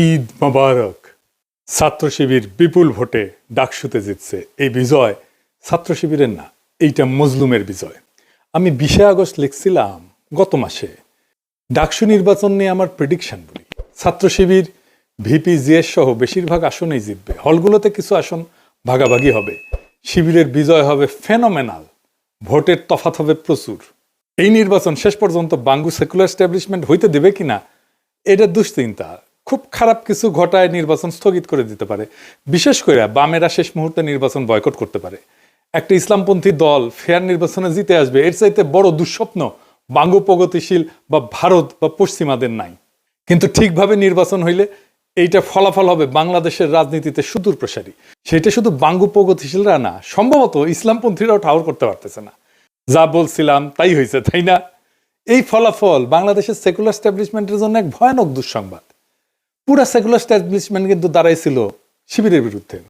ঈদ মোবারক। ছাত্র শিবির বিপুল ভোটে ডাকসুতে জিতছে। এই বিজয় ছাত্র শিবিরের না, এইটা মজলুমের বিজয়। আমি 20 আগস্ট লিখছিলাম গত মাসে, ডাকসু নির্বাচন নিয়ে আমার প্রেডিকশন বলি, ছাত্র শিবির ভিপি জিএস সহ বেশিরভাগ আসনেই জিতবে। হলগুলোতে কিছু আসন ভাগাভাগি হবে। শিবিরের বিজয় হবে ফেনোমেনাল, ভোটের তফাৎ হবে প্রচুর। এই নির্বাচন শেষ পর্যন্ত বাঙ্গু সেকুলার এস্টাবলিশমেন্ট হইতে দেবে কিনা এটা দুশ্চিন্তা। খুব খারাপ কিছু ঘটায় নির্বাচন স্থগিত করে দিতে পারে। বিশেষ করে বামেরা শেষ মুহূর্তে নির্বাচন বয়কট করতে পারে। একটা ইসলামপন্থী দল ফেয়ার নির্বাচনে জিতে আসবে, এর চাইতে বড় দুঃস্বপ্ন বাঙ্গু প্রগতিশীল বা ভারত বা পশ্চিমাদের নাই। কিন্তু ঠিকভাবে নির্বাচন হইলে এইটা ফলাফল হবে বাংলাদেশের রাজনীতিতে সুদূর প্রসারী। সেটা শুধু বাঙ্গু প্রগতিশীলরা না, সম্ভবত ইসলামপন্থীরাও ঠাউর করতে পারতেছে না। যা বলছিলাম তাই হয়েছে, তাই না? এই ফলাফল বাংলাদেশের সেকুলার এস্টাবলিশমেন্টের জন্য এক ভয়ানক দুঃসংবাদ। পুরা সেকুলার এস্টাবলিশমেন্ট কিন্তু দাঁড়াইছিল শিবিরের বিরুদ্ধে।